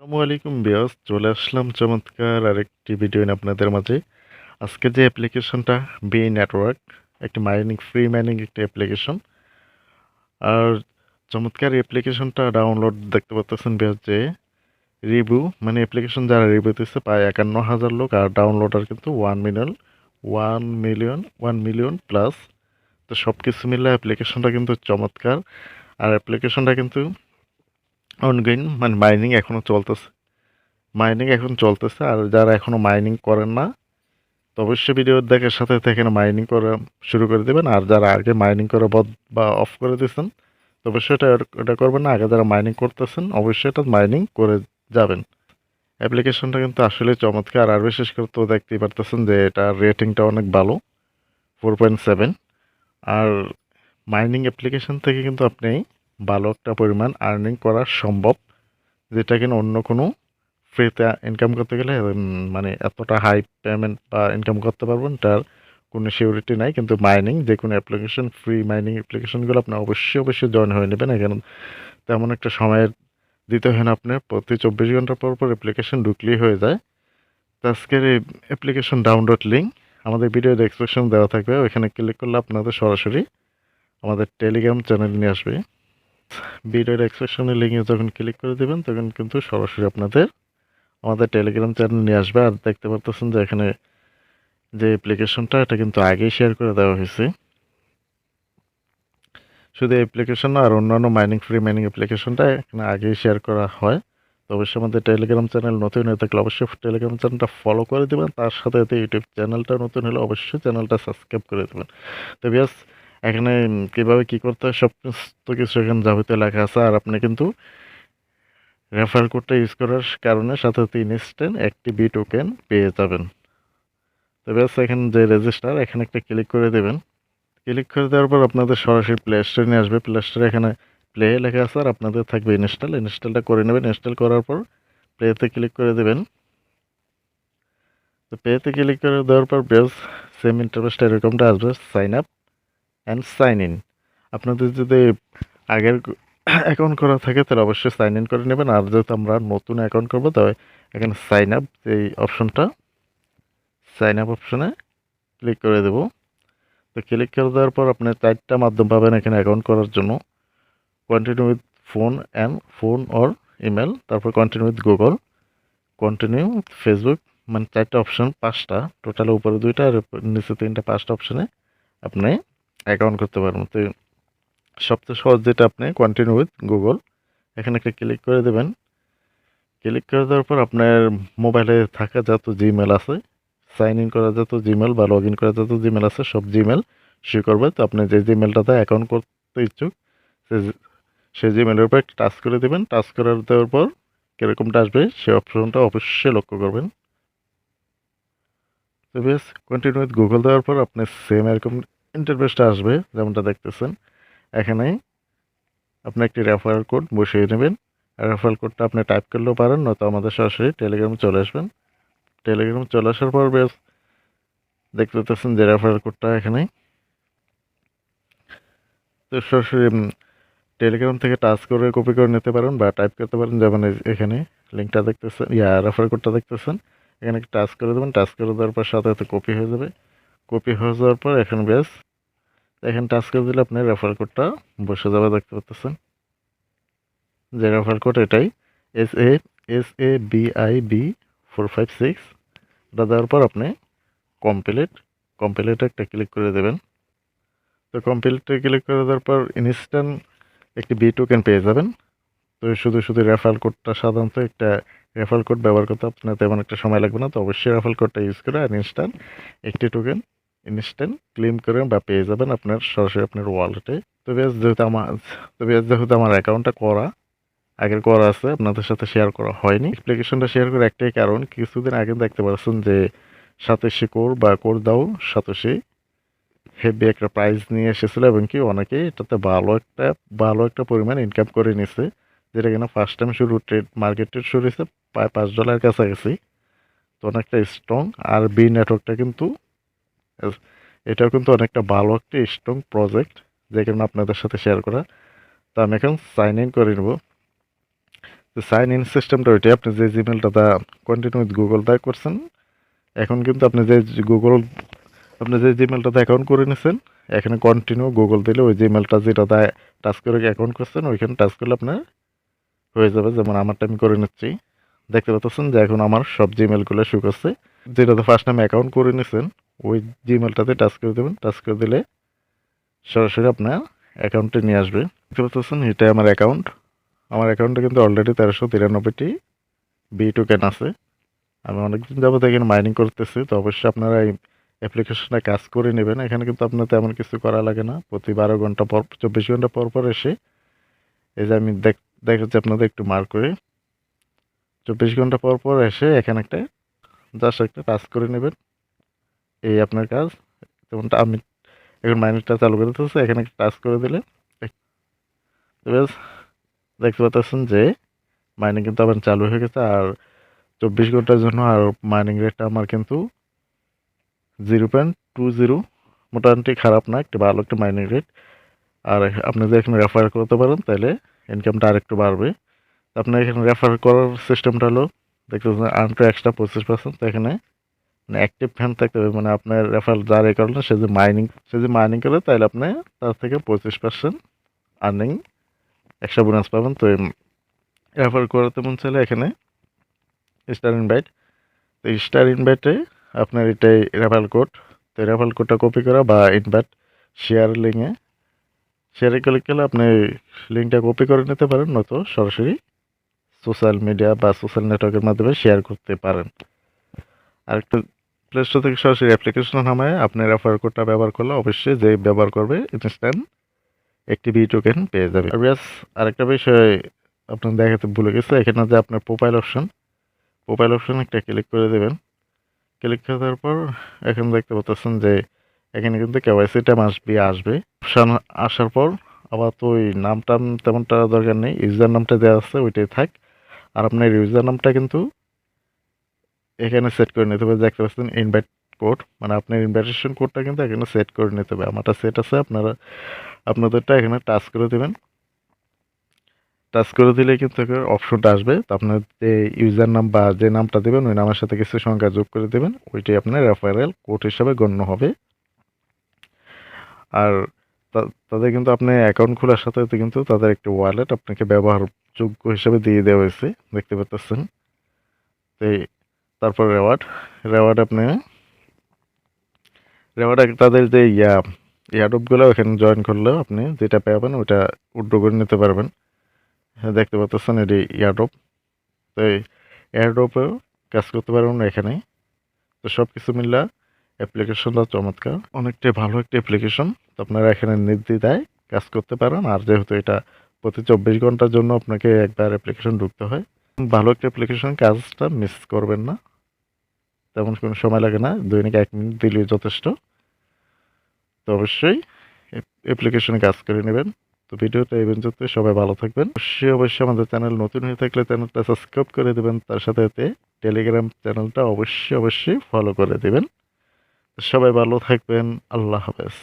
আসসালামু আলাইকুম বিয়স, চলে আসলাম চমৎকার আরেকটি ভিডিও নিয়ে আপনাদের মাঝে। আজকে যে অ্যাপ্লিকেশনটা বি নেটওয়ার্ক, একটি ফ্রি মাইনিং একটি অ্যাপ্লিকেশন। আর চমৎকার অ্যাপ্লিকেশনটা ডাউনলোড দেখতে পাচ্ছেন বিয়স, যে রিভিউ অ্যাপ্লিকেশন যারা রিভিউ দিচ্ছে প্রায় 51,000 লোক, আর ডাউনলোডার কিন্তু 1 মিলিয়ন প্লাস। তো সব কিছু মিলে অ্যাপ্লিকেশনটা কিন্তু চমৎকার। আর অ্যাপ্লিকেশনটা কিন্তু অনগোয়িং, মাইনিং এখন চলতেছে। আর যারা এখনো মাইনিং করেন না, তো অবশ্যই ভিডিও দেখার সাথে সাথে এখানে মাইনিং করা শুরু করে দেবেন। আর যারা আগে মাইনিং করা বন্ধ বা অফ করে দিয়েছেন, তো অবশ্যই এটা করবেন না। আগে যারা মাইনিং করতেছেন অবশ্যই এটা মাইনিং করে যাবেন। অ্যাপ্লিকেশনটা কিন্তু আসলে চমৎকার। আর বিশেষ করে তো দেখতেই পারতেছেন যে এটা রেটিংটা অনেক ভালো, 4.7। আর মাইনিং অ্যাপ্লিকেশন থেকে কিন্তু আপনি ভালো একটা পরিমাণ আর্নিং করা সম্ভব, যেটা কিনা অন্য কোনো ফ্রিতে ইনকাম করতে গেলে এতটা হাই পেমেন্ট বা ইনকাম করতে পারবেন তার কোনো সিউরিটি নাই। কিন্তু মাইনিং যে কোনো অ্যাপ্লিকেশন, ফ্রি মাইনিং অ্যাপ্লিকেশনগুলো আপনি অবশ্যই জয়েন হয়ে নেবেন। এখানে তেমন একটা সময়ের দিতে হয় না, আপনার প্রতি 24 ঘন্টা পর পর অ্যাপ্লিকেশন ঢুকলেই হয়ে যায়। তো আজকের এই অ্যাপ্লিকেশন ডাউনলোড লিঙ্ক আমাদের ভিডিও ডেসক্রিপশন দেওয়া থাকবে, ওইখানে ক্লিক করলে আপনাদের সরাসরি আমাদের টেলিগ্রাম চ্যানেল নিয়ে আসবে। ভিডিও ডেসক্রিপশনের লিঙ্কে যখন ক্লিক করে দেবেন তখন কিন্তু সরাসরি আপনাদের আমাদের টেলিগ্রাম চ্যানেল নিয়ে আসবে। আর দেখতে পারতেছেন যে এখানে যে অ্যাপ্লিকেশনটা, এটা কিন্তু আগেই শেয়ার করে দেওয়া হয়েছে। শুধু অ্যাপ্লিকেশন না, আর অন্যান্য ফ্রি মাইনিং অ্যাপ্লিকেশনটা এখানে আগেই শেয়ার করা হয়। তো অবশ্যই আমাদের টেলিগ্রাম চ্যানেল নতুন হয়ে থাকলে অবশ্যই টেলিগ্রাম চ্যানেলটা ফলো করে দেবেন। তার সাথে সাথে ইউটিউব চ্যানেলটা নতুন হলে অবশ্যই চ্যানেলটা সাবস্ক্রাইব করে দেবেন। তো বিয়াস, এখানে কীভাবে কী করতে হয় সমস্ত কিছু এখানে যাবতীয় লেখা আছে। আর আপনি কিন্তু রেফার কোডটা ইউজ করার কারণে সাথে সাথে ইনস্ট্যান্ট একটি বি টোকেন পেয়ে যাবেন। তো ব্যাস, এখানে যে রেজিস্টার, এখানে একটা ক্লিক করে দেবেন। ক্লিক করে দেওয়ার পর আপনাদের সরাসরি প্লে স্টোরে নিয়ে আসবে। প্লে স্টোরে এখানে প্লে লেখা আছে, আর আপনাদের থাকবে ইনস্টলটা করে নেবেন। ইনস্টল করার পর প্লেতে ক্লিক করে দেবেন। তো প্লেতে ক্লিক করে দেওয়ার পর বেশ সেম ইন্টারফেসটা এরকমটা আসবে, sign up and sign in. আপনাদের যদি আগের অ্যাকাউন্ট করা থাকে তাহলে অবশ্যই সাইন ইন করে নেবেন। আর যেহেতু আমরা নতুন অ্যাকাউন্ট করবো, তবে এখানে সাইন আপ এই অপশনটা, সাইন আপ অপশনে ক্লিক করে দেবো। তো ক্লিক করে দেওয়ার পর আপনি 4টা মাধ্যম পাবেন এখানে অ্যাকাউন্ট করার জন্য। Continue with phone or email, তারপর continue with Google, continue with Facebook. 4টা অপশন, 5টা টোটাল, উপরে 2টা আর নিচে 3টা, 5টা অপশনে আপনি অ্যাকাউন্ট করতে পারবেন। তো সবচেয়ে সহজ যেটা, আপনি কন্টিনিউ উইথ গুগল, এখানে একটা ক্লিক করে দেবেন। ক্লিক করে দেওয়ার পর আপনার মোবাইলে থাকা যত জিমেল আছে, সাইন ইন করা যত জিমেল বা লগ ইন করা যত জিমেল আছে, সব জিমেল শো করবে। তো আপনি যে জিমেলটাতে অ্যাকাউন্ট করতে ইচ্ছুক সেই জিমেলের উপর একটা টাচ করে দেবেন। টাচ করে দেওয়ার পর কীরকমটা আসবে সেই অপশনটা অবশ্যই লক্ষ্য করবেন। তো বেশ, কন্টিনিউ উইথ গুগল দেওয়ার পর আপনি সেম এরকম ইন্টারফেসটা আসবে যেমনটা দেখতেছেন। এখানে আপনি একটি রেফারেল কোড বসিয়ে নেবেন। রেফারেল কোডটা আপনি টাইপ করলেও পারেন, নয়তো আমাদের সরাসরি টেলিগ্রামে চলে আসবেন। টেলিগ্রামে চলে আসার পর বেশ দেখতে পাচ্ছেন যে রেফারেল কোডটা এখানে। তো সরাসরি টেলিগ্রাম থেকে টাচ করে কপি করে নিতে পারেন বা টাইপ করতে পারেন। যেমন এখানে লিঙ্কটা দেখতেছেন, রেফারেল কোডটা দেখতেছেন, এখানে টাচ করে দেবেন। টাচ করে দেওয়ার পর সাথে সাথে কপি হয়ে যাবে। কপি হয়ে যাওয়ার পর এখন বেশ, এখানে টাচ করে দিলে আপনার রেফারেল কোডটা বসে যাবে। দেখতে পাচ্ছেন যে রেফারেল কোড এটাই, SABIB456। এটা দেওয়ার পর আপনি কমপ্লিট একটা ক্লিক করে দেবেন। তো কমপ্লিটে ক্লিক করে দেওয়ার পর ইনস্ট্যান্ট একটি বি টোকেন পেয়ে যাবেন। তো শুধু রেফারেল কোডটা, সাধারণত একটা রেফারেল কোড ব্যবহার করতে আপনার তেমন একটা সময় লাগবে না। তো অবশ্যই রেফারেল কোডটা ইউজ করে আর একটি টোকেন ইনস্ট্যান্ট ক্লেম করে বা পেয়ে যাবেন আপনার সরাসরি আপনার ওয়ালেটে। তো বেশ, যেহেতু আমার অ্যাকাউন্টটা আগের করা আছে, আপনাদের সাথে শেয়ার করা হয়নি। অ্যাপ্লিকেশনটা শেয়ার করে একটাই কারণ, কিছুদিন আগে দেখতে পাচ্ছেন যে সাতোশি কোর দাও সাতোশি হেভি একটা প্রাইজ নিয়ে এসেছিল, এবং কি অনেকেই এটাতে ভালো একটা পরিমাণ ইনকাম করে নিছে, যেটা কিনা ফার্স্ট টাইম মার্কেট ট্রেড শুরু হয়েছে প্রায় $5 কাছাকাছি। তো অনেকটা স্ট্রং। আর বি নেটওয়ার্কটা কিন্তু, এটাও কিন্তু অনেকটা ভালো একটা স্ট্রং প্রজেক্ট, যে কারণে আপনাদের সাথে শেয়ার করা। তো আমি এখন সাইন ইন করে নেব। তো সাইন ইন সিস্টেমটা ওইটাই, আপনি যে জিমেলটা কন্টিনিউ উইথ গুগল দিয়ে করছেন, এখন কিন্তু আপনি যে জিমেলটাতে অ্যাকাউন্ট করে নিয়েছেন, এখানে কন্টিনিউ গুগল দিলে ওই জিমেলটা যেটাতে টাচ করে অ্যাকাউন্ট করছেন ওইখানে টাচ করলে আপনার হয়ে যাবে। যেমন আমারটা আমি করে নিচ্ছি, দেখতে পাচ্ছেন যে এখন আমার সব জিমেলগুলো শো করছে। যেটাতে ফার্স্ট টাইম অ্যাকাউন্ট করে নিয়েছেন ওই জিমেলটাতে টাচ করে দেবেন, টাচ করে দিলে সরাসরি আপনার অ্যাকাউন্টে নিয়ে আসবে। দেখতে পাচ্ছেন এটাই আমার অ্যাকাউন্ট। আমার অ্যাকাউন্টে কিন্তু অলরেডি 1393টি বি টোকেন আছে। আমি অনেকদিন যাবত এখানে মাইনিং করতেছি, তো অবশ্যই আপনারা এই অ্যাপ্লিকেশনে কাজ করে নেবেন। এখানে কিন্তু আপনার তেমন কিছু করা লাগে না। প্রতি 12 ঘন্টা পর 24 ঘন্টা পর পর এসে এই যে আমি দেখাচ্ছি আপনাদের একটু মার্ক করে, 24 ঘন্টা পর পর এসে এখানে জাস্ট একটা টাচ করে নেবেন, এই আপনার কাজ। যেমনটা আমি এখন মাইনিংটা চালু করে দিতেছি, এখানে একটা টাচ করে দিলে বেশ দেখতে পাচ্ছেন যে মাইনিং কিন্তু আবার চালু হয়ে গেছে। আর 24 ঘন্টার জন্য আর মাইনিং রেটটা আমার কিন্তু 0.20, মোটামুটি খারাপ না, একটু ভালো একটা মাইনিং রেট। আর আপনি যদি এখানে রেফার করতে পারেন তাহলে ইনকামটা আরেকটু বাড়বে। আপনার এখানে রেফার করার সিস্টেমটা হলো দেখতে পাচ্ছেন আর্ন টু এক্সট্রা 25%। তো এখানে মানে অ্যাক্টিভ ফ্যান থাকতে হবে, মানে আপনার রেফার যার এই কারণে সে যে মাইনিং করে তাহলে আপনি তার থেকে 25% আর্নিং এক্সট্রা বোনাস পাবেন। তো রেফার করাতে মন চাইলে এখানে স্টার ইনভাইট, তো স্টার ইনভাইটে আপনার এটাই রেফারেল কোড। তো রেফারেল কোডটা কপি করা বা ইনভাইট শেয়ারে ক্লিক করলে আপনি লিঙ্কটা কপি করে নিতে পারেন, নয়তো সরাসরি সোশ্যাল মিডিয়া বা সোশ্যাল নেটওয়ার্কের মাধ্যমে শেয়ার করতে পারেন। আর একটু প্লে স্টোর থেকে সরাসরি অ্যাপ্লিকেশন নামায় আপনি রেফার কোডটা ব্যবহার করলে অবশ্যই যে ব্যবহার করবে ইনস্ট্যান্ট একটি বি টোকেন পেয়ে যাবে। আর আরেকটা বিষয় আপনার দেখাতে ভুলে গেছে, এখানে যে আপনার প্রোফাইল অপশন একটা ক্লিক করে দেবেন। ক্লিক করে দেওয়ার পর এখানে দেখতে পাচ্ছেন যে এখানে কিন্তু কেওয়াইসিটা আসবে। অপশন আসার পর আবার তো ওই নামটা তেমনটা দরকার নেই, ইউজার নামটা দেওয়া আছে ওইটাই থাক। আর আপনার ইউজার নামটা কিন্তু এখানে সেট করে নিতে হবে। দেখতে পাচ্ছেন ইনভাইট কোড, মানে আপনার ইনভাইটেশন কোডটা কিন্তু এখানে সেট করে নিতে হবে। আমারটা সেট আছে, আপনাদেরটা এখানে টাচ করে দেবেন। টাচ করে দিলে কিন্তু অপশনটা আসবে। তো আপনার যে ইউজার নাম বা যে নামটা দেবেন ওই নামের সাথে কিছু সংখ্যা যোগ করে দেবেন, ওইটাই আপনার রেফারেল কোড হিসাবে গণ্য হবে। আর তাদের কিন্তু আপনি অ্যাকাউন্ট খোলার সাথে সাথে কিন্তু তাদের একটা ওয়ালেট আপনাকে ব্যবহারযোগ্য হিসাবে দিয়ে দেওয়া হয়েছে, দেখতে পাচ্ছেন। তো তারপর রেওয়ার্ড তাদের যে ইয়ারড্রপগুলো ওখানে জয়েন করলেও আপনি যেটা পাবেন ওটা উইথড্র করে নিতে পারবেন। হ্যাঁ, দেখতে পাচ্ছেন এটি ইয়ারড্রপ। তো এই এয়ারড্রপেও কাজ করতে পারবেন এখানে। তো সব কিছু মিল্লা অ্যাপ্লিকেশনটা চমৎকার, অনেকটাই ভালো একটা অ্যাপ্লিকেশন। তো আপনারা এখানে নির্দ্বিধায় কাজ করতে পারেন। আর যেহেতু এটা প্রতি 24 ঘন্টার জন্য আপনাকে একবার অ্যাপ্লিকেশন ঢুকতে হয়, ভালো একটা অ্যাপ্লিকেশন, কাজটা মিস করবেন না। তেমন কোনো সময় লাগে না, দৈনিক 1 মিনিট দিলেই যথেষ্ট। তো অবশ্যই অ্যাপ্লিকেশনে কাজ করে নেবেন। তো ভিডিওটা এই পর্যন্ত, সবাই ভালো থাকবেন। অবশ্যই আমাদের চ্যানেল নতুন হয়ে থাকলে চ্যানেলটা সাবস্ক্রাইব করে দেবেন, তার সাথে সাথে টেলিগ্রাম চ্যানেলটা অবশ্যই ফলো করে দেবেন। সবাই ভালো থাকবেন। আল্লাহ হাফেজ।